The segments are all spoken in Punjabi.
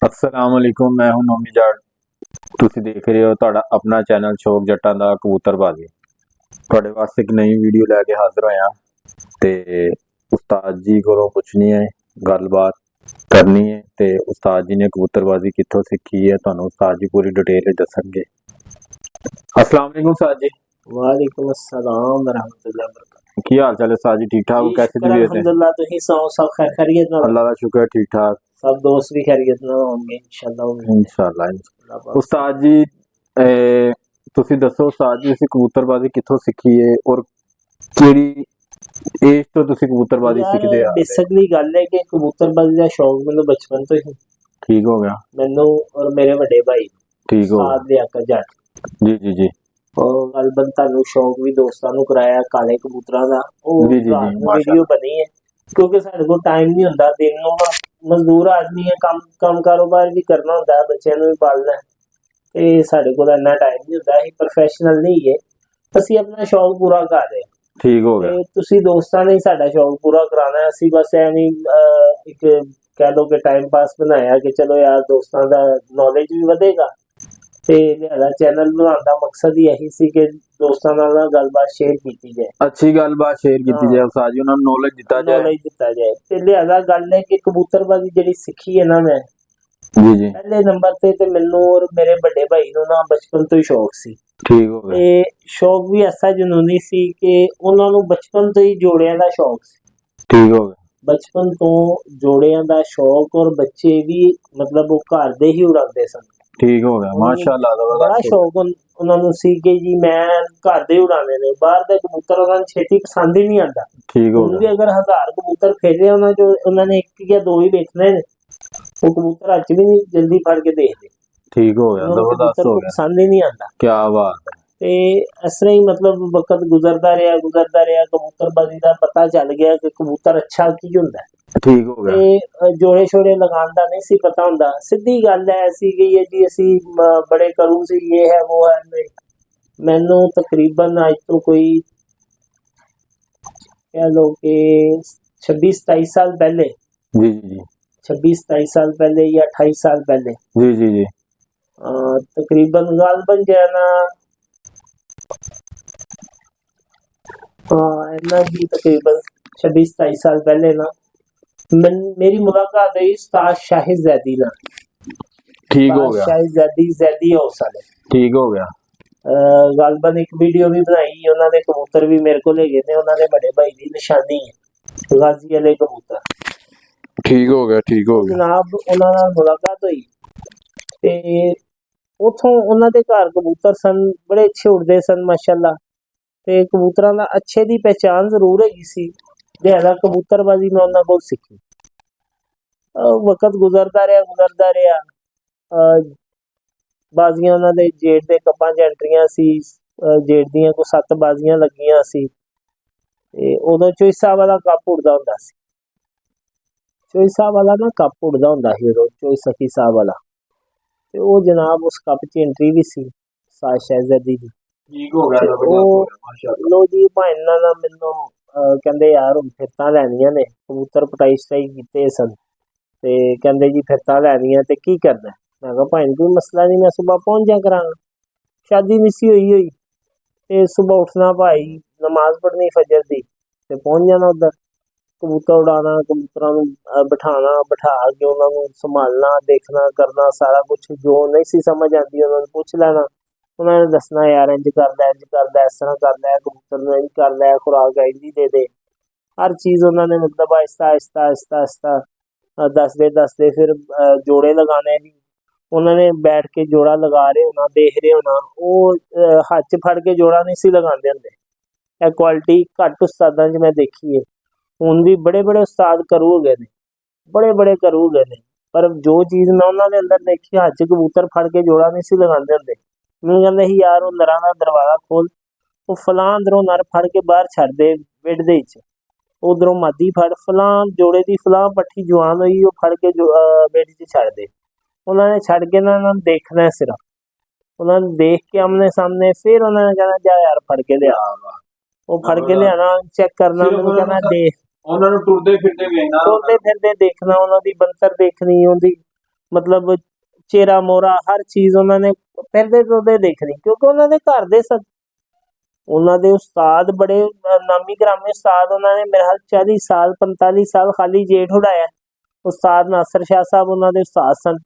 असलामुअलैकुम मैं हूं नोमी जाट। ਤੁਸੀਂ ਦੇਖ ਰਹੇ ਹੋ ਤੁਹਾਡਾ ਆਪਣਾ ਚੈਨਲ ਸ਼ੌਕ ਜੱਟਾਂ ਦਾ ਕਬੂਤਰਬਾਜ਼ੀ। ਤੁਹਾਡੇ ਵਾਸਤੇ ਇੱਕ ਨਈ ਵੀਡੀਓ ਲੈ ਕੇ ਹਾਜ਼ਰ ਹੋਇਆ ਤੇ ਉਸਤਾਦ ਜੀ ਕੋਲੋਂ ਪੁੱਛਣੀ ਹੈ, ਗੱਲਬਾਤ ਕਰਨੀ ਹੈ ਤੇ ਉਸਤਾਦ ਜੀ ਨੇ ਕਬੂਤਰਬਾਜ਼ੀ ਕਿੱਥੋਂ ਸਿੱਖੀ ਹੈ ਤੁਹਾਨੂੰ ਉਸਤਾਦ ਜੀ ਪੂਰੀ डिटेल दसणगे। अस्सलाम वालेकुम उस्ताद जी। वालेकुम अस्सलाम रहमतुल्लाह बरकातहू। की हाल चाल है उस्ताद जी? ठीक ठाक? कैसी तबीयत है? अल्हम्दुलिल्लाह तुही सब खैरियत नाल? अल्लाह का शुक्र ठीक ठाक। सब दोस्त भी खैरियत नाल होंगे इंशाअल्लाह। इंशाअल्लाह उस्ताद जी ਤੁਸੀਂ ਦੱਸੋ ਉਸਤਾਦ ਜੀ ਤੁਸੀਂ ਕਬੂਤਰਬਾਜ਼ੀ ਕਿੱਥੋਂ ਸਿੱਖੀ ਹੈ ਔਰ ਕਿਹੜੀ ਏਜ ਤੋਂ ਤੁਸੀਂ ਕਬੂਤਰਬਾਜ਼ੀ ਸਿੱਖਦੇ ਆ? ਬੇਸਿਕਲੀ ਗੱਲ ਹੈ ਕਿ ਕਬੂਤਰਬਾਜ਼ੀ ਦਾ ਸ਼ੌਕ ਮੈਨੂੰ ਬਚਪਨ ਤੋਂ ਹੀ। ਠੀਕ ਹੋ ਗਿਆ। ਮੈਨੂੰ ਔਰ ਮੇਰੇ ਵੱਡੇ ਭਾਈ ਠੀਕ ਹੋ ਸਾਦ ਦੇ ਆਕਰ ਜੱਟ ਜੀ ਜੀ ਜੀ और गलबन ਤੁਹਾਨੂੰ ਸ਼ੌਕ ਵੀ ਦੋਸਤਾਂ ਨੂੰ ਕਰਾਇਆ ਕਾਲੇ ਕਬੂਤਰਾਂ ਦਾ। ਉਹ ਵੀਡੀਓ ਬਣੀ ਹੈ ਕਿਉਂਕਿ ਸਾਡੇ ਕੋਲ ਟਾਈਮ ਨਹੀਂ ਹੁੰਦਾ। ਦਿਨ ਨੂੰ ਮਜ਼ਦੂਰ ਆਦਮੀ ਹੈ, ਕੰਮ ਕਾਰੋਬਾਰ ਵੀ ਕਰਨਾ ਹੁੰਦਾ, ਬੱਚਿਆਂ ਨੂੰ ਵੀ ਪਾਲਣਾ ਤੇ ਸਾਡੇ ਕੋਲ ਇੰਨਾ ਟਾਈਮ ਨਹੀਂ ਹੁੰਦਾ। ਅਸੀਂ ਪ੍ਰੋਫੈਸ਼ਨਲ ਨਹੀਂ ਹੈ, ਅਸੀਂ ਆਪਣਾ ਸ਼ੌਕ ਪੂਰਾ ਕਰ ਰਹੇ ਹਾਂ। ਠੀਕ ਹੋ ਗਿਆ। ਤੇ ਤੁਸੀਂ ਦੋਸਤਾਂ ਨੇ ਸਾਡਾ ਸ਼ੌਕ ਪੂਰਾ ਕਰਾਉਣਾ, ਅਸੀਂ ਬਸ ਐਵੇਂ ਇੱਕ ਕਹਿ ਲਓ ਕਿ ਟਾਈਮ ਪਾਸ ਬਣਾਇਆ ਕਿ ਚਲੋ ਯਾਰ ਦੋਸਤਾਂ ਦਾ ਨੌਲੇਜ ਵੀ ਵਧੇਗਾ ਤੇ ਲਿਹਾਜ਼ਾ ਚੈਨਲ ਬਣਾਉਣ ਦਾ ਮਕਸਦ ਹੀ ਇਹੀ ਸੀ ਕਿ ਦੋਸਤਾਂ ਨਾਲ ਗੱਲਬਾਤ ਸ਼ੇਅਰ ਕੀਤੀ ਜਾਏ, ਅੱਛੀ ਗੱਲਬਾਤ ਸ਼ੇਅਰ ਕੀਤੀ ਜਾਏ ਉਸਤਾਦ ਜੀ, ਉਹਨਾਂ ਨੂੰ ਨੌਲੇਜ ਦਿੱਤਾ ਜਾਏ ਤੇ ਲਿਹਾਜ਼ਾ ਗੱਲ ਹੈ ਕਿ ਕਬੂਤਰਬਾਜ਼ੀ ਜਿਹੜੀ ਸਿੱਖੀ ਹੈ ਨਾ ਮੈਂ ਜੀ ਜੀ ਪਹਿਲੇ ਨੰਬਰ ਤੇ ਮੈਨੂੰ ਔਰ ਮੇਰੇ ਵੱਡੇ ਭਾਈ ਨੂੰ ਨਾ ਬਚਪਨ ਤੋਂ ਹੀ ਸ਼ੌਕ ਸੀ। ਠੀਕ ਹੋ ਗਿਆ। ਤੇ ਸ਼ੌਕ ਵੀ ਐਸਾ ਜਨੂਨੀ ਸੀ ਕਿ ਉਹਨਾਂ ਨੂੰ ਬਚਪਨ ਤੋਂ ਹੀ ਜੋੜਿਆਂ ਦਾ ਸ਼ੌਕ ਸੀ। ਠੀਕ ਹੋ ਗਿਆ। ਬਚਪਨ ਤੋਂ ਜੋੜਿਆਂ ਦਾ ਸ਼ੌਕ ਔਰ ਬੱਚੇ ਵੀ ਮਤਲਬ ਉਹ ਘਰ ਦੇ ਹੀ ਉਡਾਉਂਦੇ ਸਨ। ਠੀਕ ਹੋ ਗਿਆ। ਮਾਸ਼ਾਅੱਲਾ ਬੜਾ ਸ਼ੌਕ ਉਹਨਾਂ ਨੂੰ ਸੀ ਕਿ ਜੀ ਮੈਂ ਘਰ ਦੇ ਉਡਾਣੇ ਨੇ, ਬਾਹਰ ਦੇ ਕਬੂਤਰ ਉਹਨਾਂ ਨੂੰ ਛੇਤੀ ਪਸੰਦ ਹੀ ਨਹੀਂ ਆਉਂਦਾ। ਠੀਕ ਹੋ ਗਿਆ। ਵੀ ਅਗਰ 1000 ਕਬੂਤਰ ਫੇਰੇ ਉਹਨਾਂ ਨੇ ਇੱਕ ਜਾਂ ਦੋ ਹੀ ਵੇਚਣੇ ਨੇ, ਉਹ ਕਬੂਤਰ ਅੱਜ ਵੀ ਨਹੀਂ ਜਲਦੀ ਫੜ ਕੇ ਦੇਖਦੇ। ਠੀਕ ਹੋ ਗਿਆ। ਜ਼ਬਰਦਸਤ ਹੋ ਗਿਆ। ਪਸੰਦ ਹੀ ਨਹੀਂ ਆਉਂਦਾ। ਕੀ ਬਾਤ ਹੈ। ਤੇ ਇਸ ਤਰ੍ਹਾਂ ਹੀ ਮਤਲਬ ਵਕਤ ਗੁਜ਼ਰਦਾ ਰਿਹਾ ਕਬੂਤਰਬਾਜ਼ੀ ਦਾ ਪਤਾ ਚੱਲ ਗਿਆ ਕਿ ਕਬੂਤਰ ਅੱਛਾ ਕੀ ਹੁੰਦਾ। ਠੀਕ ਹੋ ਗਿਆ। ਤੇ ਜੋੜੇ ਛੋੜੇ ਲਗਾਉਣ ਦਾ ਨਹੀਂ ਸੀ ਪਤਾ ਹੁੰਦਾ। ਸਿੱਧੀ ਗੱਲ ਐਸੀ ਗਈ ਹੈ ਜੀ ਅਸੀਂ ਬੜੇ ਕਰੂ ਸੀ, ਇਹ ਹੈ ਉਹ ਹੈ। ਮੈਨੂੰ ਤਕਰੀਬਨ ਅੱਜ ਤੋਂ ਕੋਈ ਕਹਿ ਲਓ ਕਿ 26-27 ਸਾਲ ਪਹਿਲੇ ਜੀ ਜੀ 26-27 साल पहले या 28 साल पहले जी जी जी तकरीबन गालबन जो है ना तकरीबन 26-27 साल पहले ना मेरी मुलाकात हुई उस्ताद शाहिद जैदी ना। ठीक हो गया। शाहिद जैदी हाउस वाले। ठीक हो गया। गालबन एक वीडियो भी बनाई, उन्होंने कबूतर भी मेरे को ले गए थे, उन्होंने बड़े भाई की निशानी है गाजी वाले कबूतर। ठीक हो गया। ठीक हो गया। जनाब ਉਹਨਾਂ ਨਾਲ ਮੁਲਾਕਾਤ ਹੋਈ ਤੇ ਉਥੋਂ ਉਹਨਾਂ ਦੇ ਘਰ ਕਬੂਤਰ ਸਨ, ਬੜੇ ਅੱਛੇ ਉੜਦੇ ਸਨ ਮਾਸ਼ਾਅੱਲਾ। ਤੇ ਕਬੂਤਰਾਂ ਦਾ ਅੱਛੇ ਦੀ ਪਹਿਚਾਨ ਜ਼ਰੂਰ ਹੈਗੀ ਸੀ, ਲਿਹਾਜ਼ਾ ਕਬੂਤਰਬਾਜ਼ੀ ਮੈਂ ਉਹਨਾਂ ਕੋਲ ਸਿੱਖੀ। ਵਕਤ ਗੁਜ਼ਰਦਾ ਰਿਹਾ ਬਾਜ਼ੀਆਂ ਉਹਨਾਂ ਦੇ ਜੇਠ ਦੇ ਕੱਪਾਂ 'ਚ ਐਂਟਰੀਆਂ ਸੀ। ਜੇਠ ਦੀਆਂ ਕੋਈ 7 ਬਾਜ਼ੀਆਂ ਲੱਗੀਆਂ ਸੀ ਤੇ ਉਦੋਂ ਚੋਇਸਾ ਵਾਲਾ ਕੱਪ ਉੜਦਾ ਹੁੰਦਾ ਸੀ। ਚੋਇਸਾ ਵਾਲਾ ਨਾ ਕੱਪ ਉੜਦਾ ਹੁੰਦਾ ਸੀ ਉਦੋਂ, ਚੋਇਸ ਸਖੀ ਸਾਹਿਬ ਵਾਲਾ। ਤੇ ਉਹ ਜਨਾਬ ਉਸ ਕੱਪ 'ਚ ਐਂਟਰੀ ਵੀ ਸੀ ਸਾਦ ਸ਼ਹਿਜ਼ਾਦੀ ਦੀ। ਠੀਕ ਹੋ ਗਿਆ। ਲੋ ਜੀ ਭਾਈ ਨਾਲ ਮੈਨੂੰ ਕਹਿੰਦੇ ਯਾਰ ਹੁਣ ਫਿਰਤਾਂ ਲੈਣੀਆਂ ਨੇ, ਕਬੂਤਰ ਪਟਾਈ ਸਟਾਈ ਕੀਤੇ ਸਨ ਤੇ ਕਹਿੰਦੇ ਜੀ ਫਿਰਤਾਂ ਲੈਣੀਆਂ ਤੇ ਕੀ ਕਰਨਾ। ਮੈਂ ਕਿਹਾ ਭਾਈ ਕੋਈ ਮਸਲਾ ਨਹੀਂ, ਮੈਂ ਸੁਬਹ ਪਹੁੰਚ ਜਾ ਕਰਾਂਗਾ। ਸ਼ਾਦੀ ਨਹੀਂ ਸੀ ਹੋਈ ਤੇ ਸੁਬਹ ਉੱਠਣਾ ਭਾਈ, ਨਮਾਜ਼ ਪੜ੍ਹਨੀ ਫਜਰ ਦੀ ਤੇ ਪਹੁੰਚ ਜਾਣਾ ਉੱਧਰ, ਕਬੂਤਰ ਉਡਾਉਣਾ, ਕਬੂਤਰਾਂ ਨੂੰ ਬਿਠਾ ਕੇ ਉਹਨਾਂ ਨੂੰ ਸੰਭਾਲਣਾ, ਦੇਖਣਾ, ਕਰਨਾ ਸਾਰਾ ਕੁਛ। ਜੋ ਨਹੀਂ ਸੀ ਸਮਝ ਆਉਂਦੀ ਉਹਨਾਂ ਨੂੰ ਪੁੱਛ ਲੈਣਾ, ਉਹਨਾਂ ਨੇ ਦੱਸਣਾ ਯਾਰ ਇੰਝ ਕਰਦਾ ਇਸ ਤਰ੍ਹਾਂ ਕਰਦਾ, ਕਬੂਤਰ ਨੂੰ ਇੰਝ ਕਰ ਲੈ, ਖੁਰਾਕ ਇੰਝ ਹੀ ਦੇ। ਹਰ ਚੀਜ਼ ਉਹਨਾਂ ਨੇ ਮਤਲਬ ਆਹਿਸਤਾ ਦੱਸਦੇ ਫਿਰ ਜੋੜੇ ਲਗਾਉਣੇ ਵੀ ਉਹਨਾਂ ਨੇ ਬੈਠ ਕੇ ਜੋੜਾ ਲਗਾ ਰਹੇ ਹੋਣਾ, ਦੇਖ ਰਹੇ ਹੋਣਾ। ਉਹ ਹੱਥ 'ਚ ਫੜ ਕੇ ਜੋੜਾ ਨਹੀਂ ਸੀ ਲਗਾਉਂਦੇ ਹੁੰਦੇ। ਇਹ ਕੁਆਲਿਟੀ ਘੱਟ ਉਸਤਾਦਾਂ 'ਚ ਮੈਂ ਦੇਖੀ ਹੈ। ਹੁਣ ਵੀ ਬੜੇ ਉਸਤਾਦ ਕਰੂ ਹੋ ਗਏ ਨੇ, ਬੜੇ ਕਰੂ ਹੋ ਗਏ ਨੇ, ਪਰ ਜੋ ਚੀਜ਼ ਮੈਂ ਉਹਨਾਂ ਦੇ ਅੰਦਰ ਦੇਖੀ, ਹੱਥ 'ਚ ਕਬੂਤਰ ਫੜ ਕੇ ਜੋੜਾ ਨਹੀਂ ਸੀ ਲਗਾਉਂਦੇ ਹੁੰਦੇ। ਮੈਨੂੰ ਕਹਿੰਦੇ ਸੀ ਯਾਰ ਉਹ ਨਰਾਂ ਦਾ ਦਰਵਾਜ਼ਾ ਖੋਲ, ਉਹ ਫਲਾਂ ਅੰਦਰੋਂ ਨਰ ਫੜ ਕੇ ਬਾਹਰ ਛੱਡ ਦੇ ਬੈੱਡ ਦੇ ਵਿੱਚ, ਉਧਰੋਂ ਮਾਦੀ ਫੜ, ਫਲਾਂ ਜੋੜੇ ਦੀ ਫਲਾਂ ਪੱਠੀ ਜਵਾਨ ਹੋਈ ਉਹ ਫੜ ਕੇ ਬੈੱਡ 'ਚ ਛੱਡ ਦੇ। ਉਹਨਾਂ ਨੇ ਛੱਡ ਕੇ ਨਾ ਉਹਨਾਂ ਨੂੰ ਦੇਖਣਾ ਸਿਰਫ, ਉਹਨਾਂ ਨੂੰ ਦੇਖ ਕੇ ਆਮਨੇ ਸਾਹਮਣੇ, ਫਿਰ ਉਹਨਾਂ ਨੇ ਕਹਿਣਾ ਜਾ ਯਾਰ ਫੜ ਕੇ ਲਿਆ। ਉਹ ਫੜ ਕੇ ਲਿਆਣਾ, ਚੈੱਕ ਕਰਨਾ, ਮੈਨੂੰ ਕਹਿਣਾ ਦੇਖ, ਉਹਨਾਂ ਨੂੰ ਤੁਰਦੇ ਫਿਰਦੇ ਦੇਖਣਾ, ਉਹਨਾਂ ਦੀ ਬਣਤਰ ਦੇਖਣੀ, ਉਹਦੀ ਮਤਲਬ ਚੇਰਾ ਮੋਰਾ ਹਰ ਚੀਜ਼ ਉਹਨਾਂ ਨੇ ਫਿਰਦੇ ਤੁਰਦੇ ਦੇਖਣੀ, ਕਿਉਂਕਿ ਉਹਨਾਂ ਦੇ ਘਰ ਦੇ ਸਨ। ਉਹਨਾਂ ਦੇ ਉਸਤਾਦ ਬੜੇ ਨਾਮੀ ਗ੍ਰਾਮੀ ਉਸਤਾਦ, ਉਹਨਾਂ ਨੇ ਮੇਰੇ ਹਾਲ 40 ਸਾਲ 45 ਸਾਲ ਖਾਲੀ ਜੇਠ ਉਡਾਇਆ। ਉਸਤਾਦ ਨਾਸਰ ਸ਼ਾਹ ਸਾਹਿਬ ਉਹਨਾਂ ਦੇ ਉਸਤਾਦ ਸਨ,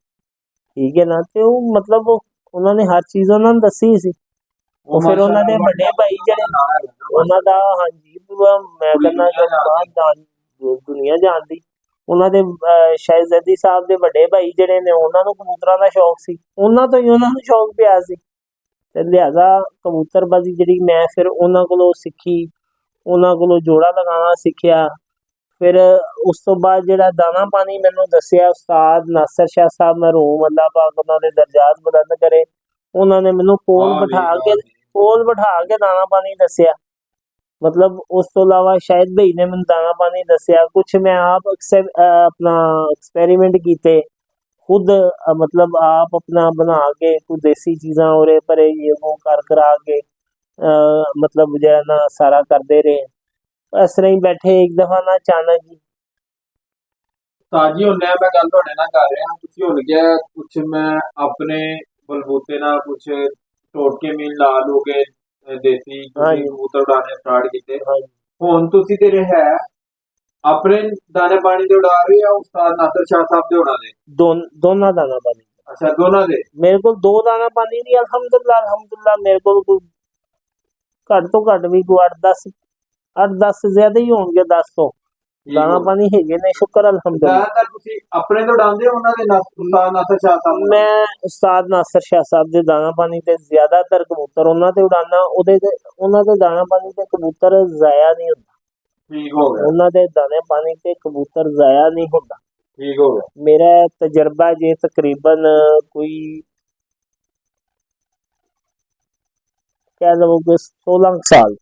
ਠੀਕ ਹੈ ਨਾ। ਤੇ ਉਹ ਮਤਲਬ ਉਹਨਾਂ ਨੇ ਹਰ ਚੀਜ਼ ਉਹਨਾਂ ਨੂੰ ਦੱਸੀ ਸੀ। ਉਹ ਫਿਰ ਉਹਨਾਂ ਦੇ ਵੱਡੇ ਭਾਈ ਜਿਹੜੇ ਉਹਨਾਂ ਦਾ, ਹਾਂਜੀ ਪੂਰਾ ਮੈਂ ਕਹਿੰਦਾ ਦੁਨੀਆ ਜਾਣਦੀ। ਉਹਨਾਂ ਦੇ ਸ਼ਾਹਿਜ਼ਾਦੀ ਸਾਹਿਬ ਦੇ ਵੱਡੇ ਭਾਈ ਜਿਹੜੇ ਨੇ, ਉਹਨਾਂ ਨੂੰ ਕਬੂਤਰਾਂ ਦਾ ਸ਼ੌਕ ਸੀ, ਉਹਨਾਂ ਤੋਂ ਹੀ ਉਹਨਾਂ ਨੂੰ ਸ਼ੌਕ ਪਿਆ ਸੀ। ਤੇ ਲਿਹਾਜ਼ਾ ਕਬੂਤਰਬਾਜ਼ੀ ਜਿਹੜੀ ਮੈਂ ਫਿਰ ਉਹਨਾਂ ਕੋਲੋਂ ਸਿੱਖੀ, ਉਹਨਾਂ ਕੋਲੋਂ ਜੋੜਾ ਲਗਾਉਣਾ ਸਿੱਖਿਆ। ਫਿਰ ਉਸ ਤੋਂ ਬਾਅਦ ਜਿਹੜਾ ਦਾਣਾ ਪਾਣੀ ਮੈਨੂੰ ਦੱਸਿਆ ਉਸਤਾਦ ਨਾਸਰ ਸ਼ਾਹ ਸਾਹਿਬ, ਮਰਹੂਮ ਅੱਲਾਹ ਪਾਕ ਉਹਨਾਂ ਦੇ ਦਰਜਾਤ ਬੁਲੰਦ ਕਰੇ, ਉਹਨਾਂ ਨੇ ਮੈਨੂੰ ਕੋਲ ਬਿਠਾ ਕੇ ਦਾਣਾ ਪਾਣੀ ਦੱਸਿਆ। ਮਤਲਬ ਉਸ ਤੋਂ ਇਲਾਵਾ ਸ਼ਾਹਿਦ ਭਾਈ ਨੇ ਮੈਨੂੰ ਦਾਣਾ ਪਾਣੀ ਦੱਸਿਆ। ਕੁਛ ਮੈਂ ਆਪ ਆਪਣਾ ਐਕਸਪੈਰੀਮੈਂਟ ਕੀਤੇ खुद, मतलब आप अपना बना के कुछ देसी चीज़ा और परे ये वो कर करा के मतलब जो है ना सारा करते रहे। इस तरह ही बैठे एक दफ़ा ना अचानक ही ਸਾਜੀ ਹੁੰਨੇ ਮੈਂ ਗੱਲ ਤੁਹਾਡੇ ਨਾਲ ਕਰ ਰਿਹਾ। ਤੁਸੀਂ ਹੁਣ ਗਿਆ ਕੁਛ ਮੈਂ ਆਪਣੇ ਬਲਬੂਤੇ ਨਾਲ ਕੁਛ ਟੋਟਕੇ ਮੀਨ ਲਾ ਲੋਗੇ ਦੇਸੀ ਕਬੂਤਰ ਉਡਾਣੇ ਸਟਾਰਟ ਕੀਤੇ। ਹੁਣ ਤੁਸੀਂ ਤੇਰੇ ਹੈ ਆਪਣੇ ਦਾਣੇ ਪਾਣੀ ਦੇ उड़ा रहे या उस्ताद नासिर शाह साहब दे उड़ा रहे? दोनों दाना पानी। अच्छा दोनों दे? मेरे को 2 दाना पानी नहीं, अल्हम्दुलिल्लाह मेरे को घट तो घट भी 8-10 ज्यादा ही होंगे, 10 तो दाना पानी है ने, शुक्र अल्हम्दुलिल्लाह। ਤੁਸੀਂ ਆਪਣੇ ਤੋਂ ਉਡਾਉਂਦੇ ਉਹਨਾਂ ਦੇ ਉਸਤਾਦ ਨਾਸਿਰ ਸ਼ਾਹ ਸਾਹਿਬ? मैं उस्ताद नासिर शाह साहब ਦੇ ਦਾਣਾ ਪਾਣੀ ਤੇ ਜ਼ਿਆਦਾਤਰ ਕਬੂਤਰ ਉਹਨਾਂ ਤੇ ਉਡਾਨਾ। ਉਹਨਾਂ ਦੇ ਦਾਣਾ ਪਾਣੀ ਤੇ ਕਬੂਤਰ ਜ਼ਾਇਆ ਨਹੀਂ ਹੁੰਦਾ। ठीक हो गया। ਉਹਨਾਂ ਦੇ ਦਾਣੇ ਪਾਣੀ ਤੇ ਕਬੂਤਰ ਜ਼ਾਇਆ ਨਹੀਂ ਹੁੰਦਾ। ठीक हो गया। मेरा तजर्बा जे तकरीबन कोई कह लो 16 साल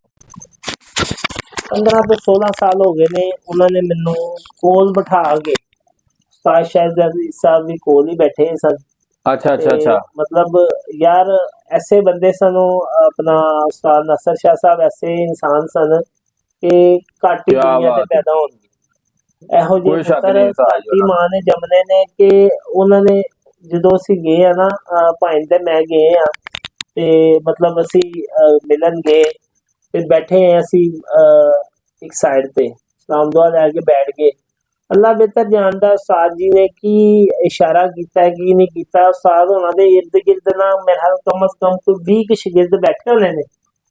15 ਤੋਂ 16 ਸਾਲ ਹੋ ਗਏ ਨੇ। ਉਹਨਾਂ ਨੇ ਮੈਨੂੰ ਕੋਲ ਬਿਠਾ ਕੇ, ਉਸਤਾਦ ਸ਼ਾਹਿਜ਼ਾਦੀ ਸਾਹਿਬ ਵੀ ਕੋਲ ਹੀ ਬੈਠੇ ਸਨ। अच्छा मतलब यार ऐसे बंदे सन, अपना उस्ताद नासिर शाह साहब ऐसे इंसान सन कि घट ही दुनिया ते पैदा होणगे। ਇਹੋ ਜਿਹੇ ਪੁੱਤਰ ਸਾਡੀ ਮਾਂ ਨੇ ਜੰਮਨੇ ਨੇ ਕਿ ਉਹਨਾਂ ਨੇ ਜਦੋਂ ਅਸੀਂ ਗਏ ਆ ਨਾ, ਭਾਈ ਤੇ ਮੈਂ ਗਏ ਆ ਤੇ ਮਤਲਬ ਅਸੀਂ ਮਿਲਣ ਗਏ ਤੇ ਬੈਠੇ ਆ ਅਸੀਂ ਇੱਕ ਸਾਈਡ ਤੇ ਸਲਾਮ ਦੁਆ ਲੈ ਕੇ ਬੈਠ ਗਏ। ਅੱਲਾ ਬਿਹਤਰ ਜਾਣਦਾ ਉਸਤਾਦ ਜੀ ਨੇ ਕੀ ਇਸ਼ਾਰਾ ਕੀਤਾ ਕੀ ਨਹੀਂ ਕੀਤਾ। ਉਸਤਾਦ ਉਹਨਾਂ ਦੇ ਇਰਦ ਗਿਰਦ ਨਾ ਮੇਰੇ ਖਿਆਲ ਕਮ ਸੇ ਕਮ ਕੋਈ 20 ਸ਼ਾਗਿਰਦ ਬੈਠੇ ਹੋਣੇ ਨੇ।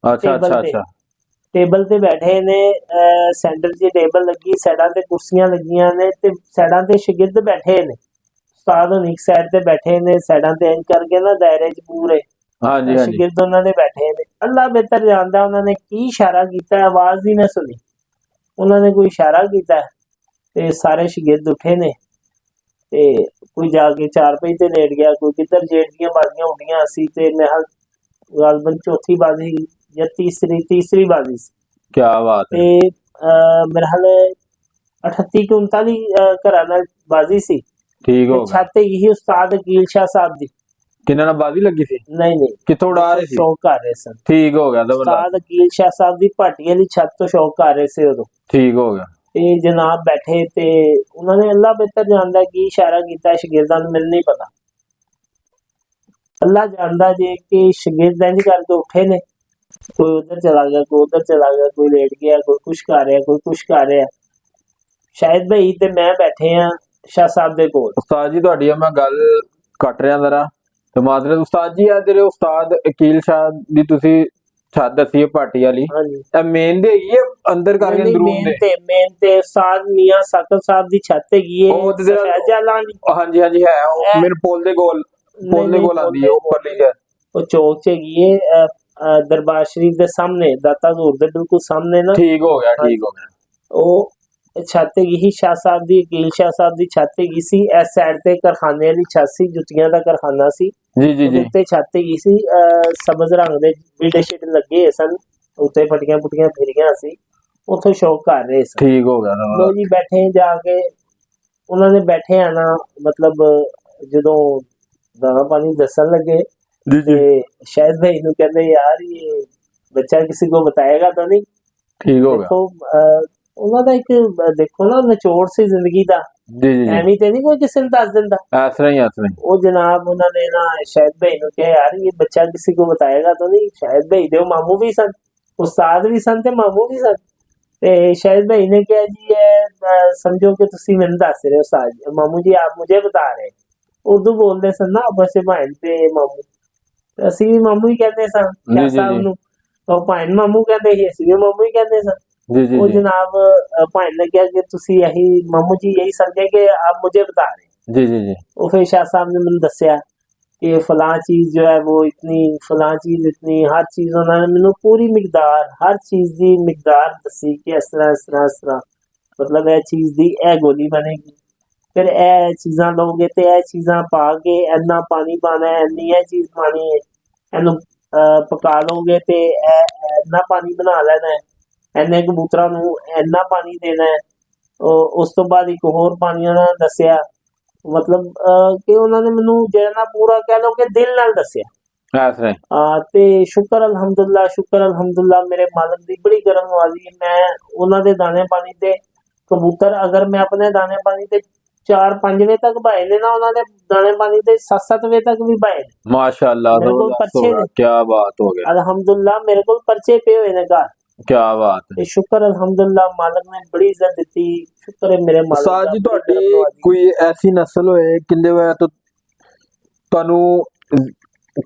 अच्छा ਟੇਬਲ ਤੇ ਬੈਠੇ ਨੇ, ਸੈਂਟਰ 'ਚ ਟੇਬਲ ਲੱਗੀ, ਸਾਈਡਾਂ ਤੇ ਕੁਰਸੀਆਂ ਲੱਗੀਆਂ ਨੇ ਤੇ ਸਾਈਡਾਂ ਤੇ ਸ਼ਾਗਿਰਦ ਬੈਠੇ ਨੇ। ਉਸਤਾਦ ਹੁਣ ਇੱਕ ਸਾਈਡ ਤੇ ਬੈਠੇ ਨੇ, ਸਾਈਡਾਂ ਤੇ ਇੰਜ ਕਰਕੇ ਨਾ ਦਾਇਰੇ 'ਚ ਪੂਰੇ ਸ਼ਾਗਿਰਦ ਉਹਨਾਂ ਦੇ ਬੈਠੇ ਨੇ। ਅੱਲਾ ਬਿਹਤਰ ਜਾਣਦਾ ਉਹਨਾਂ ਨੇ ਕੀ ਇਸ਼ਾਰਾ ਕੀਤਾ, ਆਵਾਜ਼ ਵੀ ਮੈਂ ਸੁਣੀ। ਉਹਨਾਂ ਨੇ ਕੋਈ ਇਸ਼ਾਰਾ ਕੀਤਾ ਤੇ ਸਾਰੇ ਸ਼ਾਗਿਰਦ ਉੱਠੇ ਨੇ ਤੇ ਕੋਈ ਜਾ ਕੇ ਚਾਰਪਾਈ ਤੇ ਲੇਟ ਗਿਆ, ਕੋਈ ਕਿੱਧਰ ਜੇਠ ਦੀਆਂ ਬਾਜ਼ੀਆਂ ਹੁੰਦੀਆਂ ਸੀ ਤੇ ਮੈਂ ਗਾਲਬਨ ਚੌਥੀ ਬਾਜ਼ੀ ਜਾਂ ਤੀਸਰੀ ਬਾਜ਼ੀ ਸੀ। क्या बात है। ਤੇ ਮੇਰੇ ਹਾਲ 38 ਕਿ 39 ਘਰਾਂ ਨਾਲ ਬਾਜ਼ੀ ਸੀ। ठीक हो छत यही उस्ताद अकील शाह साहब दी। किन्ना ना बाजी लगी थी? नहीं कितों उड़ा रहे थे? शौक कर रहे सन। ठीक हो गया। उस्ताद अकील शाह साहब दी भाटी वाली छत तो शौक कर रहे थे उदों। ठीक हो गया। ते जनाब बैठे ते उन्होंने अल्लाह बेहतर जानदा की इशारा कीता, शागिर्दां नूं मैनूं नहीं पता। अल्लाह जानदा जे कि शागिर्द इंज करके उठे ने, कोई उधर चला गया, कोई उधर चला गया, कोई लेट गया, कोई कुछ कर रहा, कोई कुछ कर रहा। शायद भाई ते मैं बैठे हैं शाह साहब दे कोल। उस्ताद जी ਤੁਹਾਡੀ ਮੈਂ ਗੱਲ ਕੱਟ ਰਿਹਾ ਜ਼ਰਾ ਤੇ ਮਾਦਰੇ ਉਸਤਾਦ ਜੀ ਆ ਜਿਹੜੇ ਉਸਤਾਦ ਅਕੀਲ ਸ਼ਾਹ ਦੀ ਤੁਸੀਂ ਛੱਤ ਦੱਸੀ ਹੈ ਪਾਰਟੀ ਵਾਲੀ, ਇਹ ਮੇਨ ਦੇ ਹੈਗੀ ਹੈ ਅੰਦਰ ਕਰਕੇ ਅੰਦਰੂਨ ਦੇ? ਮੇਨ ਤੇ ਉਸਤਾਦ ਮੀਆਂ ਸਾਕਬ ਸਾਹਿਬ ਦੀ ਛੱਤ ਹੈਗੀ ਹੈ ਸਫੈਜਾਲਾਂ ਦੀ। ਹਾਂਜੀ ਹੈ ਉਹ ਮੇਰੇ ਪੁੱਲ ਦੇ ਕੋਲ ਆਂਦੀ ਹੈ ਉੱਪਰਲੀ ਹੈ, ਉਹ ਚੌਕ 'ਚ ਹੈਗੀ ਹੈ दरबार शरीफ के सामने, दाता हजूर के बिल्कुल सामने ना। ठीक हो गया। वो छत ही शाह साहब दी, अकील शाह साहब दी छत ही सी। इस साइड ते कारखाने वाली छत सी, जुत्तियां दा कारखाना सी जी। उत्ते छत ही सी, सबज रंग दे बिल्डे शिट लगे सन, उत्ते फटियां पुटियां फिरियां सी, उथों शौक कर रहे सन। ठीक हो गया। लो जी बैठे जाके उन्होंने बैठे आना, मतलब जदों दाना पानी दसन लगे शायद भाई नूं कहंदे यार ये बच्चा किसी को बताएगा तो नहीं? ठीक हो गया। ਉਹਨਾਂ ਦਾ ਇੱਕ ਦੇਖੋ ਨਾ ਨਿਚੋੜ ਸੀ ਜ਼ਿੰਦਗੀ ਦਾ, जी जी जी ਐਵੇਂ ਤੇ ਨਹੀਂ ਕੋਈ ਕਿਸੇ ਨੂੰ ਦੱਸ ਦਿੰਦਾ। ऐसा ही ऐसा ही। ਉਹ ਜਨਾਬ ਉਹਨਾਂ ਨੇ ਨਾ ਸ਼ਾਇਦ ਭਾਈ ਨੂੰ ਕਿਹਾ ਯਾਰ ਇਹ ਬੱਚਾ ਕਿਸੇ को बताएगा तो नहीं, ਸ਼ਾਇਦ ਭਾਈ ਦੇ ਉਹ ਮਾਮੂ ਵੀ ਸਨ, ਉਸਤਾਦ ਵੀ ਸਨ ਤੇ ਮਾਮੂ ਵੀ ਸਨ। ਤੇ शायद भाई ने कहा जी ये समझो कि तुसी मैंने दस रहे हो उस्ताद जी, मामू जी आप मुझे बता रहे, उर्दू बोलते सन ना आपस में भाई ते मामू, ਤੇ ਅਸੀਂ ਵੀ ਮਾਮੂ ਹੀ ਕਹਿੰਦੇ ਸਾਂ ਜੀ, ਸ਼ਾਹ ਜੀ, ਸਾਹਿਬ ਜੀ। ਨੂੰ, ਉਹ ਭਾਈ ਨੂੰ ਮਾਮੂ ਕਹਿੰਦੇ ਸੀ, ਅਸੀਂ ਵੀ ਮਾਮੂ ਹੀ ਕਹਿੰਦੇ ਸਾਂ। जी जी ਉਹ जी ਜਨਾਬ ਭਾਈ ਨੇ ਕਿਹਾ ਕਿ ਤੁਸੀਂ ਇਹੀ ਮਾਮੂ ਜੀ यही समझे कि आप मुझे बता रहे। जी जी जी ਉਹ ਫਿਰ शाह साहब ने ਮੈਨੂੰ ਦੱਸਿਆ कि फलां चीज़ जो है वो इतनी, फलां चीज़ इतनी, हर चीज़ उन्होंने मैनू पूरी मिकदार, हर चीज़ की मिकदार दसी कि इस तरह इस तरह इस तरह, मतलब यह चीज़ दी ए गोली बनेगी, फिर ए चीज़ां लोगे तो ए चीज़ां पा के इन्ना पानी पाना है, इन्नी ए चीज़ पानी है, इनू पका लोगे तो इन्ना पानी बना लेना है, इन्ने कबूतरां नू इन्ना पानी देना है। उस तो बाद एक होर पानी उन्होंने दसिया, मतलब कि उन्होंने मैनू ਜਿਹੜਾ ਨਾ पूरा कह लो कि दिल नाल दसिया। ऐसा ही। ਤੇ ਸ਼ੁਕਰ ਅਲਹਮਦੁਲਿਲਾ ਮੇਰੇ ਮਾਲਕ ਦੀ ਬੜੀ ਕਰਮ ਨਵਾਜ਼ੀ। ਮੈਂ ਉਹਨਾਂ ਦੇ ਦਾਣੇ ਪਾਣੀ ਤੇ ਕਬੂਤਰ ਅਗਰ ਮੈਂ ਆਪਣੇ ਦਾਣੇ ਪਾਣੀ ਤੇ 4-5 ਵਜੇ ਤੱਕ ਭਾਏ ਨੇ ਨਾ, ਉਹਨਾਂ ਦੇ ਦਾਣੇ ਪਾਣੀ ਤੇ 7-7 ਵਜੇ ਤੱਕ ਵੀ ਭਾਏ ਨੇ। माशाल्लाह मेरे को जबरदस्त पर्चे हो गया, ने। क्या बात हो गया, ਅਲਹਮਦੁਲਿਲਾ ਮੇਰੇ ਕੋਲ ਪਰਚੇ ਪਏ ਹੋਏ ਨੇ ਘਰ। क्या बात है। ਤੇ ਸ਼ੁਕਰ ਅਲਹਮਦੁਲਿਲਾ ਮਾਲਕ ਨੇ ਬੜੀ ਇੱਜ਼ਤ ਦਿੱਤੀ। ਸ਼ੁਕਰ ਹੈ ਮੇਰੇ ਮਾਲਕ ਉਸਤਾਦ ਦਾ, ਜੀ ਬੜੀ ਕਰਮ ਤੁਹਾਡੀ ਨਵਾਜ਼ੀ। ਕੋਈ ਐਸੀ ਨਸਲ ਹੋਏ ਕਿੰਨੇ ਹੋਇਆ ਤਾਂ ਤੁਹਾਨੂੰ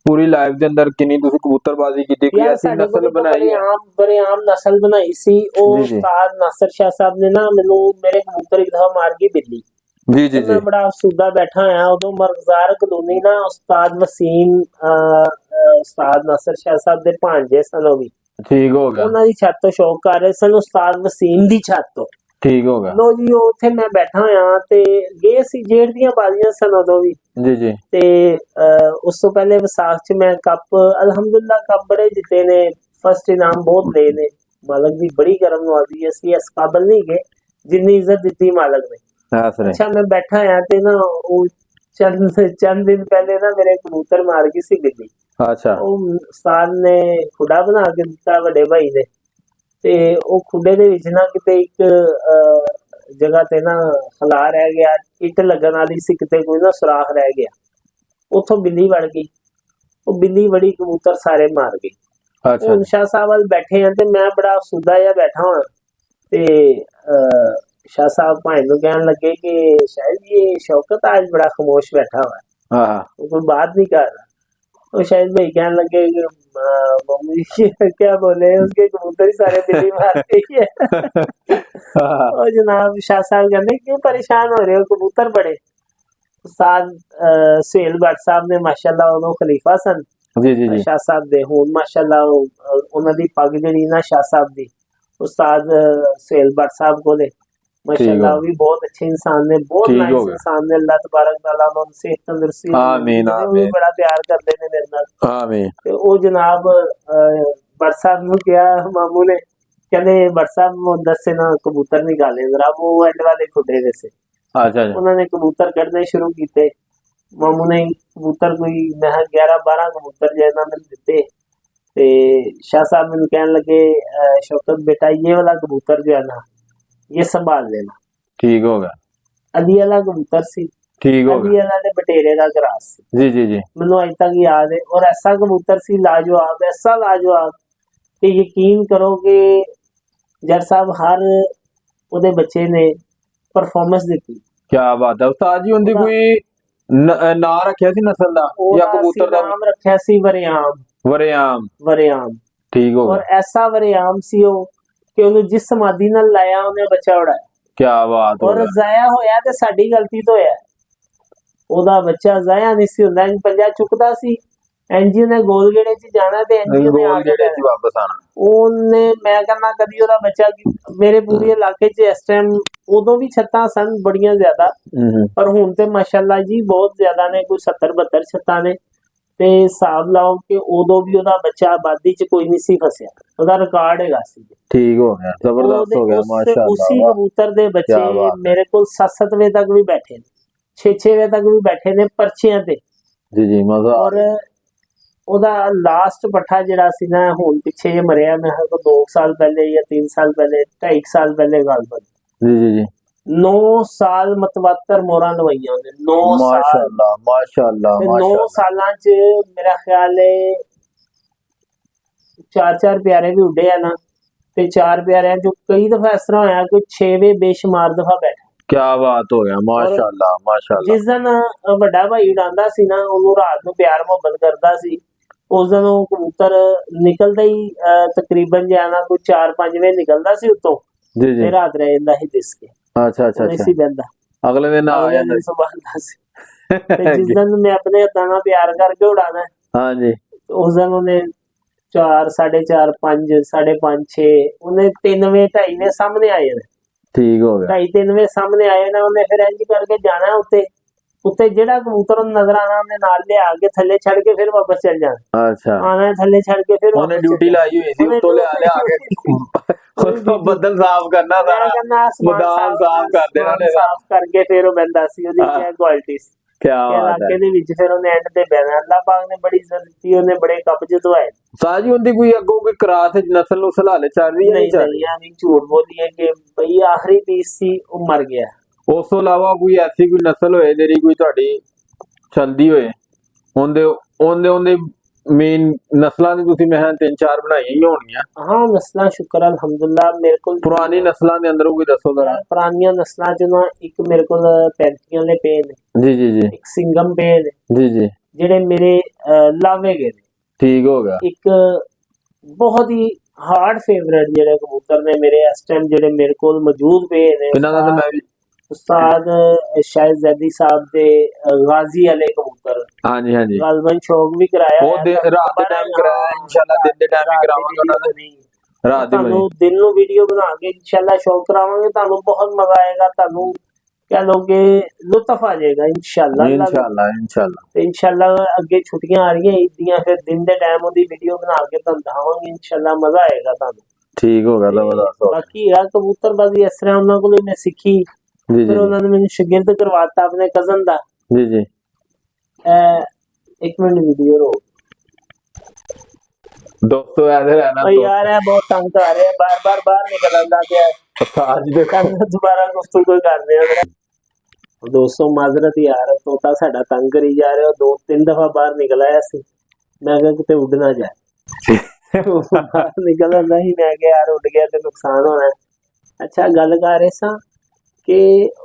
ਪੂਰੀ ਲਾਈਫ ਦੇ ਅੰਦਰ ਕਿੰਨੀ ਤੁਸੀਂ ਕਬੂਤਰਬਾਜ਼ੀ ਕੀਤੀ, ਕੋਈ ਯਾਰ ਐਸੀ ਸਾਡੇ ਨਸਲ ਕੋਲ ਬਣਾਈ ਹੈ? ਬੜੇ ਆਮ ਨਸਲ ਬਣਾਈ ਸੀ। ਉਹ ਜੀ, ਜੀ। ਉਸਤਾਦ ਨਾਸਰ ਸ਼ਾਹ ਸਾਹਿਬ ਨੇ ਨਾ ਮੈਨੂੰ ਮੇਰੇ ਕਬੂਤਰ ਇੱਕ ਦਫਾ ਮਾਰ ਗਈ ਬਿੱਲੀ। ਜੀ ਜੀ ਤੇ ਮੈਂ ਜੀ ਬੜਾ ਅਫਸੂਦਾ ਬੈਠਾ ਹੋਇਆ ਉਦੋਂ ਮਰਗਜ਼ਾਰ ਕਲੋਨੀ ਨਾ, ਉਸਤਾਦ ਵਸੀਮ ਉਸਤਾਦ ਨਾਸਰ ਸ਼ਾਹ ਸਾਹਿਬ ਦੇ ਭਾਂਜੇ ਸਨ, ਉਹ ਵੀ ਠੀਕ ਹੋ ਗਿਆ, ਉਹਨਾਂ ਦੀ ਛੱਤ ਤੋਂ ਸ਼ੌਕ ਕਰ ਰਹੇ ਸਨ, ਉਸਤਾਦ ਵਸੀਮ ਦੀ ਛੱਤ ਤੋਂ। ਠੀਕ ਹੋ ਗਿਆ। ਲੋ ਜੀ ਉੱਥੇ ਮੈਂ ਬੈਠਾ ਹੋਇਆ ਤੇ ਗਏ ਸੀ ਜੇਠ ਦੀਆਂ ਬਾਜ਼ੀਆਂ ਸਨ ਉਦੋਂ ਵੀ। ਜੀ ਜੀ ਤੇ ਉਸ ਤੋਂ ਪਹਿਲੇ ਵਿਸਾਖ ਚ ਮੈਂ ਕੱਪ ਅਲਹਮਦੁਲਿਲਾ ਕੱਪ ਬੜੇ ਜਿੱਤੇ ਨੇ, ਫਸਟ ਇਨਾਮ ਬਹੁਤ ਲਏ ਨੇ। ਮਾਲਕ ਦੀ ਬੜੀ ਕਰਮ ਨਵਾਜ਼ੀ, ਅਸੀਂ ਇਸ ਕਾਬਲ ਨਹੀਂ ਗਏ ਜਿੰਨੀ ਇੱਜ਼ਤ ਦਿੱਤੀ ਮਾਲਕ ਨੇ। ਐਸਾ ਅੱਛਾ ਮੈਂ ਬੈਠਾ ਆ ਤੇ ਨਾ ਉਹ ਚੰਦ ਦਿਨ ਪਹਿਲੇ ਨਾ ਮੇਰੇ ਕਬੂਤਰ ਮਾਰ ਗਈ ਸੀ ਬਿੱਲੀ। ਅੱਛਾ ਉਹ ਉਸਤਾਦ ਨੇ ਖੁੱਡਾ ਬਣਾ ਕੇ ਦਿੱਤਾ ਵੱਡੇ ਭਾਈ ਨੇ, ਤੇ ਉਹ ਖੁੱਡੇ ਦੇ ਵਿੱਚ ਨਾ ਕਿਤੇ ਇੱਕ ਜਗ੍ਹਾ ਤੇ ਨਾ ਖਲਾ ਰਹਿ ਗਿਆ, ਇੱਟ ਲੱਗਣ ਵਾਲੀ ਸੀ, ਕਿਤੇ ਕੋਈ ਨਾ ਸੁਰਾਖ ਰਹਿ ਗਿਆ, ਉੱਥੋਂ ਬਿੱਲੀ ਵੜ ਗਈ। ਉਹ ਬਿੱਲੀ ਬੜੀ ਕਬੂਤਰ ਸਾਰੇ ਮਾਰ ਗਈ। ਅੱਛਾ ਉਹ ਸ਼ਾਹ ਸਾਹਿਬ ਵੱਲ ਬੈਠੇ ਆ ਤੇ ਮੈਂ ਬੜਾ ਅਫਸੂਦਾ ਜਿਹਾ ਬੈਠਾ ਹਾਂ ਤੇ शाह साहब भाई ਨੂੰ कहने लगे कि शायद ये शौकत आज बड़ा खामोश बैठा हुआ है, हाँ हाँ वो कोई बात नहीं कर रहा। तो शायद भाई कहने लगे कि मम्मी क्या बोले, उसके कबूतर ही सारे बिल्ली मारते ही है। और जनाब शाह साहब कहते क्यों परेशान हो रहे हो, कबूतर बड़े। उस्ताद सुहेल भट्ट साहब ने माशाल्लाह उन्होंने खलीफा सन जी जी जी शाह साहब दे, हुण माशाल्लाह उन्हां दी पग जिहड़ी ना शाह साहब दी, उस्ताद सुहेल भट्ट साहब कोले माशाल्लाह वो भी बहुत अच्छे इंसान ने, बहुत ठीक हो नाइस गया। इंसान ने। अल्लाह तबारक तआला उन्हें सेहत तंदुरुस्ती आमीन, वो भी आमीन। बड़ा प्यार करते ने मेरे नाल। आमीन। ते ओ जनाब भट्ट साहब नु क्या मामू ने कहने भट्ट साहब दस से ना कबूतर निकाले जरा, वो एंड वाले खुदे में से अच्छा जी उन्होंने कबूतर कढ़ने शुरू किए। मामू ने कबूतर कोई मैं 11-12 कबूतर जो है ना मैंने दिते। ते शाह साहब मैंने कहने लगे शौकत बेटा ये वाला कबूतर जो है ना ये संभाल लेना। ठीक हो गया, अली वाला कबूतर सी, ठीक हो अली गया। वाला ते बटेरे का ग्रास सी, जी जी जी मैनू अज तक याद है। और ऐसा कबूतर सी लाजवाब, ऐसा लाजवाब कि यकीन करो कि जट साहब हर ਉਹਦੇ ਬੱਚੇ ਨੇ परफॉर्मेंस ਦਿੱਤੀ। क्या बात है उस्ताद जी, उनकी कोई ना रखिया सी नस्ल दा या कबूतर दा? नाम रखਿਆ ਸੀ ਵਰਿਆਮ। वरेआम, ਵਰਿਆਮ ठीक हो और गया, ऐसा ਵਰਿਆਮ ਸੀ ਉਹ ਕਿ ਉਹਨੂੰ ਜਿਸ ਸਮਾਧੀ ਨਾਲ ਲਾਇਆ ਉਹਨੇ ਬੱਚਾ ਉਡਾਇਆ। क्या बात हो ਔਰ गया। ਜ਼ਾਇਆ ਹੋਇਆ ਤੇ ਸਾਡੀ ਗਲਤੀ ਤੋਂ ਹੋਇਆ, ਉਹਦਾ ਬੱਚਾ ਜ਼ਾਇਆ ਨਹੀਂ ਸੀ ਹੁੰਦਾ। ਪੰਜਾ ਚੁੱਕਦਾ ਸੀ ਐਨਜੀਓ ਨੇ ਗੋਲ ਗੇੜੇ 'ਚ ਜਾਣਾ ਤੇ ਐਨਜੀਓ ਨੇ ਆ गोल ਕੇ गेड़े च वापस आना। ਉਹਨੇ ਮੈਂ ਕਹਿੰਦਾ ਕਦੀ ਉਹਦਾ ਬੱਚਾ ਮੇਰੇ ਪੂਰੇ ਇਲਾਕੇ 'ਚ ਇਸ ਟਾਈਮ ਉਦੋਂ ਵੀ ਛੱਤਾਂ ਸਨ ਬੜੀਆਂ ਜ਼ਿਆਦਾ, ਪਰ ਹੁਣ ਤੇ ਮਾਸ਼ਾਅੱਲਾ ਜੀ ਬਹੁਤ ਜ਼ਿਆਦਾ ਨੇ, ਕੋਈ 70-72 ਛੱਤਾਂ ਨੇ। ਤੇ ਹਿਸਾਬ ਲਾਓ ਕਿ ਉਦੋਂ ਵੀ ਉਹਦਾ ਬੱਚਾ ਆਬਾਦੀ 'ਚ ਕੋਈ ਨਹੀਂ ਸੀ ਫਸਿਆ, ਉਹਦਾ ਰਿਕਾਰਡ ਹੈਗਾ ਸੀ। ठीक हो गया, जबरदस्त हो गया, माशाल्लाह। उसी कबूतर दे बच्चे क्या बात है। मेरे को 7-7 बजे तक भी बैठे ने, 6-6 बजे तक भी बैठे ने पर्चियां ते। जी जी मजा आ और गया। ਉਹਦਾ ਲਾਸਟ ਪੱਠਾ ਜਿਹੜਾ ਸੀ ਨਾ ਹੁਣ ਪਿੱਛੇ ਜੇ ਮਰਿਆ, ਮੈਂ ਕਿਹਾ 2 ਸਾਲ ਪਹਿਲੇ ਜਾਂ 3 ਸਾਲ ਪਹਿਲੇ, 2.5 ਸਾਲ ਪਹਿਲੇ ਗੱਲ ਬਣੀ। ਜੀ ਜੀ ਜੀ 9 ਸਾਲ ਮਤਵਾਤਰ ਮੋਹਰਾਂ ਲਵਾਈਆਂ ਉਹਨੇ, 9 ਸਾਲ। ਮਾਸ਼ਾਅੱਲਾ ਮਾਸ਼ਾਅੱਲਾ ਤੇ 9 ਮਾਸ਼ਾਅੱਲਾ। ਸਾਲਾਂ ਚ ਮੇਰਾ ਖਿਆਲ ਹੈ 4 ਪਿਆਰੇ ਵੀ ਉੱਡੇ ਆ ਨਾ, ਤੇ 4 ਪਿਆਰਿਆਂ ਚੋਂ ਕਈ ਦਫਾ ਇਸ ਤਰ੍ਹਾਂ ਹੋਇਆ ਕਿ 6ਵੇਂ ਬੇਸ਼ੁਮਾਰ ਦਫਾ ਬੈਠਾ। क्या बात हो गया, माशाअल्लाह माशाअल्लाह। ਜਿਸ ਦਿਨ ਵੱਡਾ ਭਾਈ ਉਡਾਉਂਦਾ ਸੀ ਨਾ, ਉਹਨੂੰ ਰਾਤ ਨੂੰ ਪਿਆਰ ਮੁਹੱਬਤ ਕਰਦਾ ਸੀ, ਉਸ ਦਿਨ ਉਹ ਕਬੂਤਰ ਨਿਕਲਦਾ ਹੀ ਤਕਰੀਬਨ ਜਾਣਾ ਕੋਈ 4-5 ਵਜੇ ਨਿਕਲਦਾ ਸੀ ਉੱਤੋਂ, जी जी ਤੇ ਰਾਤ ਰਹਿ ਜਾਂਦਾ ਸੀ ਦਿਸ ਕੇ, अच्छा अच्छा ਨਹੀਂ अच्छा। ਸੀ ਬਹਿੰਦਾ, अगले दिन आ ਅਗਲੇ जाता ਦਿਨ ਸੁਬਾਹ ਸੀ। ਤੇ ਜਿਸ ਦਿਨ ਮੈਂ ਆਪਣੇ ਹੱਥਾਂ ਨਾਲ ਪਿਆਰ ਕਰਕੇ ਉਡਾਣਾ, हाँ जी ਉਸ ਦਿਨ ਉਹਨੇ 4, 4:30, 5, 5:30, 6 ਉਹਨੇ 3 ਵਜੇ 2:30 ਵਜੇ ਸਾਹਮਣੇ ਆਏ ਨੇ, ठीक हो गया। 2:30-3 ਵਜੇ ਸਾਹਮਣੇ ਆਏ ਨਾ, ਉਹਨੇ ਫਿਰ ਇੰਜ ਕਰਕੇ ਜਾਣਾ ਉੱਤੇ ਜਿਹੜਾ ਕਬੂਤਰ ਉਹਨੂੰ ਨਜ਼ਰ ਆਣਾ ਉਹਨੇ ਨਾਲ ਲਿਆ ਕੇ ਥੱਲੇ ਛੱਡ ਕੇ ਫਿਰ ਵਾਪਸ ਚੱਲ ਜਾਣਾ, अच्छा ਆਣਾ ਥੱਲੇ ਛੱਡ ਕੇ ਫਿਰ ਉਹਨੇ ਵਾਪਸ ਡਿਊਟੀ ਚੱਲ ਲਾਈ ਹੋਈ ਸੀ, ਉਹਨੇ ਉੱਤੋਂ ਲਿਆ ਲਿਆ ਕੇ ਉਹਦੀ ਬੱਦਲ ਸਾਫ਼ ਕਰਨਾ ਮੈਂ ਸਾਰਾ, ਕਹਿੰਦਾ ਆਸਮਾਨ ਮੈਦਾਨ ਸਾਫ਼ ਕਰ ਦੇਣਾ ਆਸਮਾਨ ਨੇ। ਸਾਫ਼ ਕਰਕੇ ਫਿਰ ਉਹ ਬੰਦਾ ਸੀ, ਉਹਦੀ ਹਾਂ। ਕਿਆ ਕੁਆਲਿਟੀ ਸੀ क्या ਕਿ बात ਇਲਾਕੇ है। ਦੇ ਵਿੱਚ। ਫਿਰ ਉਹਨੇ ਐਂਡ ਤੇ ਬਹਿਣਾ, ਅੱਲਾਹ ਪਾਕ ਨੇ ਬੜੀ ਇੱਜ਼ਤ ਦਿੱਤੀ, ਉਹਨੇ ਬੜੇ ਕਬਜ਼ ਦਵਾਏ। ਸਾਹ ਜੀ ਉਹਦੀ ਕੋਈ ਅੱਗੋਂ ਕੋਈ ਕਰਾਸ ਨਸਲ ਨੂੰ ਹਲੇ ਚੱਲ ਰਹੀ ਹੈ, ਨਹੀਂ ਨਹੀਂ ਚੱਲ ਨਹੀਂ ਐਵੇਂ ਝੂਠ ਬੋਲੀਏ ਕਿ ਬਈ ਆਖਰੀ ਪੀਸ ਸੀ ਉਹ ਮਰ ਗਿਆ। ਰਹੀ? ਉਸ ਤੋਂ ਇਲਾਵਾ ਕੋਈ ਐਸੀ ਕੋਈ ਨਸਲ ਹੋਏ ਜਿਹੜੀ ਕੋਈ ਤੁਹਾਡੀ ਚਲਦੀ ਹੋਏ, ਉਹਦੇ ਉਹਦੇ ਉਹਦੇ ਮੇਨ ਨਸਲਾਂ ਦੀ ਤੁਸੀਂ ਮੈਂ 3-4 ਬਣਾਈਆਂ ਹੀ ਹੋਣਗੀਆਂ। ਹਾਂ ਨਸਲਾਂ ਸ਼ੁਕਰ ਅਲਹਮਦੁਲਿਲਾ ਮੇਰੇ ਕੋਲ ਪੁਰਾਣੀ ਨਸਲਾਂ ਦੇ ਅੰਦਰੋਂ ਕੋਈ ਦੱਸੋ ਜ਼ਰਾ। ਪੁਰਾਣੀਆਂ ਨਸਲਾਂ ਚ ਨਾ ਇੱਕ ਮੇਰੇ ਕੋਲ 35 ਦੇ ਪਏ ਨੇ, ਜੀ ਜੀ ਜੀ ਇੱਕ ਸਿੰਗਮ ਪਏ ਨੇ ਜੀ ਜੀ ਜਿਹੜੇ ਮੇਰੇ ਲਾਵੇ ਗਏ ਨੇ, ਠੀਕ ਹੋ ਗਿਆ। ਇੱਕ ਬਹੁਤ ਹੀ ਹਾਰਡ ਫੇਵਰੇਟ ਜਿਹੜੇ ਕਬੂਤਰ ਨੇ ਮੇਰੇ ਇਸ ਟਾਈਮ ਜਿਹੜੇ ਮੇਰੇ ਕੋਲ ਮੌਜੂਦ ਪਏ ਨੇ, ਇਹਨਾਂ ਦਾ ਤਾਂ ਮੈਂ ਵੀ ਉਸਤਾਦ ਸ਼ਾਇਦ ਜ਼ੈਦੀ ਸਾਹਿਬ ਦੇ ਗਾਜ਼ੀ ਵਾਲੇ ਕਬੂਤਰ, ਹਾਂਜੀ ਹਾਂਜੀ ਗਾਲਬਨ ਸ਼ੌਕ ਵੀ ਕਰਾਇਆ ਉਹ ਰਾਤ ਦੇ ਟਾਈਮ ਕਰਾਇਆ, ਇਨਸ਼ਾਅੱਲਾ ਦਿਨ ਦੇ ਟਾਈਮ ਵੀ ਕਰਾਵਾਂਗੇ ਉਹਨਾਂ ਦਾ, ਰਾਤ ਦੀ ਤੁਹਾਨੂੰ ਦਿਨ ਨੂੰ ਵੀਡੀਓ ਬਣਾ ਕੇ ਇਨਸ਼ਾਅੱਲਾ ਸ਼ੌਕ ਕਰਾਵਾਂਗੇ, ਤੁਹਾਨੂੰ ਬਹੁਤ ਮਜ਼ਾ ਆਏਗਾ, ਤੁਹਾਨੂੰ ਕਹ ਲੋਗੇ ਲੁਤਫ ਆ ਜਾਏਗਾ ਇਨਸ਼ਾਅੱਲਾ। ਇਨਸ਼ਾਅੱਲਾ ਇਨਸ਼ਾਅੱਲਾ ਤੇ ਇਨਸ਼ਾਅੱਲਾ ਅੱਗੇ ਛੁੱਟੀਆਂ ਆ ਰਹੀਆਂ ਈਦ ਦੀਆਂ, ਫਿਰ ਦਿਨ ਦੇ ਟਾਈਮ ਉਹਦੀ ਵੀਡੀਓ ਬਣਾ ਕੇ ਤੁਹਾਨੂੰ ਦਿਖਾਵਾਂਗੇ, ਇਨਸ਼ਾਅੱਲਾ ਮਜ਼ਾ ਆਏਗਾ ਤੁਹਾਨੂੰ। ਠੀਕ ਹੋ ਗਿਆ ਜ਼ਬਰਦਸਤ ਹੋ ਗਿਆ। ਬਾਕੀ ਯਾਰ ਕਬੂਤਰਬਾਜ਼ੀ ਇਸ ਤਰ੍ਹਾਂ ਉਹਨਾਂ ਕੋਲ ਮੈਂ ਸਿੱਖੀ, ਜੀ ਫਿਰ ਜੀ ਉਹਨਾਂ ਨੇ ਮੈਨੂੰ ਸ਼ਾਗਿਰਦ ਕਰਵਾਤਾ ਆਪਣੇ ਕਜ਼ਨ ਦਾ। ਜੀ ਜੀ ਇੱਕ ਮਿੰਟ ਵੀਡੀਓ ਰੋ ਦੋਸਤੋ ऐसे रहना ਓ ਯਾਰ ਇਹ ਬਹੁਤ ਤੰਗ ਕਰ ਰਿਹਾ, ਬਾਰ-ਬਾਰ ਬਾਹਰ ਨਿਕਲ ਆਉਂਦਾ ਪਿਆ। आज देखो ਕੱਲ ਦੁਬਾਰਾ ਗੁਫ਼ਤਗੂ ਕਰਦੇ ਆ। ਦੋਸਤੋ ਮਾਜ਼ਰਤ ਯਾਰ, ਤੋਤਾ ਸਾਡਾ ਤੰਗ ਕਰੀ ਜਾ ਰਿਹਾ, 2-3 ਦਫਾ ਬਾਹਰ ਨਿਕਲ ਆਇਆ ਸੀ, ਮੈਂ ਕਿਹਾ ਕਿਤੇ ਉੱਡ ਨਾ ਜਾਏ। ਬਾਹਰ ਨਿਕਲ ਆਉਂਦਾ ਸੀ, ਮੈਂ ਕਿਹਾ ਯਾਰ ਉੱਡ ਗਿਆ ਤੇ ਨੁਕਸਾਨ ਹੋਣਾ। ਅੱਛਾ ਗੱਲ ਕਰ ਰਹੇ ਸਾਂ ਕਿ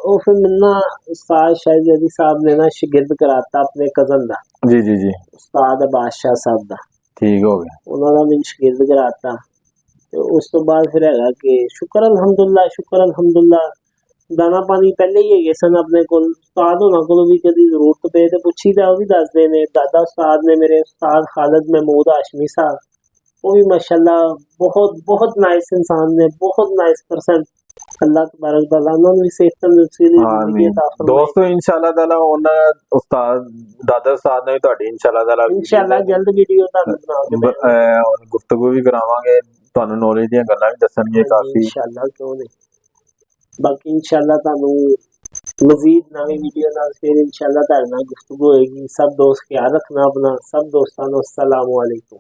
ਉਹ ਫਿਰ ਮੈਨੂੰ ਨਾ ਉਸਤਾਦ ਸ਼ਾਹਿਦ ਸਾਹਿਬ ਨੇ ਨਾ ਸ਼ਾਗਿਰਦ ਕਰਾਤਾ ਆਪਣੇ ਕਜ਼ਨ ਦਾ, जी जी जी ਉਸਤਾਦ ਬਾਦਸ਼ਾਹ ਸਾਹਿਬ ਦਾ, ठीक हो गया। ਉਹਨਾਂ ਦਾ ਮੈਨੂੰ ਸ਼ਾਗਿਰਦ ਕਰਾਤਾ। ਤੇ ਉਸ ਤੋਂ ਬਾਅਦ ਫਿਰ ਹੈਗਾ ਕਿ ਸ਼ੁਕਰ ਅਲਹਮਦੁਲਿਲਾ ਦਾਣਾ ਪਾਣੀ ਪਹਿਲੇ ਹੀ ਹੈਗੇ ਸਨ ਆਪਣੇ ਕੋਲ। ਉਸਤਾਦ ਉਹਨਾਂ ਕੋਲ ਵੀ ਕਦੀ ਜ਼ਰੂਰਤ ਪਏ ਤੇ ਪੁੱਛੀਦਾ, ਉਹ ਵੀ ਦੱਸਦੇ ਨੇ। ਦਾਦਾ ਉਸਤਾਦ ਨੇ ਮੇਰੇ, ਉਸਤਾਦ ਖਾਲਿਦ ਮਹਿਮੂਦ ਹਾਸ਼ਮੀ ਸਾਹਿਬ, ਉਹ ਵੀ ਮਾਸ਼ਾਅੱਲਾ ਬਹੁਤ ਬਹੁਤ ਨਾਈਸ ਇਨਸਾਨ ਨੇ, ਬਹੁਤ ਨਾਈਸ ਪਰਸਨ। अल्लाह तबारक तआला ਉਹਨਾਂ ਨੂੰ ਵੀ ਸਿਹਤ ਤੰਦਰੁਸਤੀ ਦੀ ਜ਼ਿੰਦਗੀ अता फरमाए। ਦੋਸਤੋ ਇਨਸ਼ਾਅੱਲਾ ਤਾਲਾ ਉਹਨਾਂ ਉਸਤਾਦ ਦਾਦਾ ਉਸਤਾਦ ਨੇ ਵੀ ਤੁਹਾਡੀ ਇਨਸ਼ਾਅੱਲਾ ਤਾਲਾ इंशाल्लाह जल्द वीडियो ਤੁਹਾਨੂੰ ਬਣਾ ਕੇ ਗੁਫ਼ਤਗੂ ਵੀ ਕਰਾਵਾਂਗੇ, ਤੁਹਾਨੂੰ ਨੌਲੇਜ ਦੀਆਂ ਗੱਲਾਂ ਵੀ ਦੱਸਣਗੇ ਕਾਫੀ। इंशाल्लाह क्यों नहीं। बाकी इंशाल्लाह ਤੁਹਾਨੂੰ ਮਜ਼ੀਦ ਨਵੀਂ ਵੀਡੀਓ ਨਾਲ ਫਿਰ इंशाल्लाह ਤੁਹਾਡੇ ਨਾਲ ਗੁਫ਼ਤਗੂ ਹੋਏਗੀ। ਸਭ ਦੋਸਤ ਖਿਆਲ ਰੱਖਣਾ ਆਪਣਾ। ਸਭ ਦੋਸਤਾਂ ਨੂੰ अस्सलाम वालेकुम।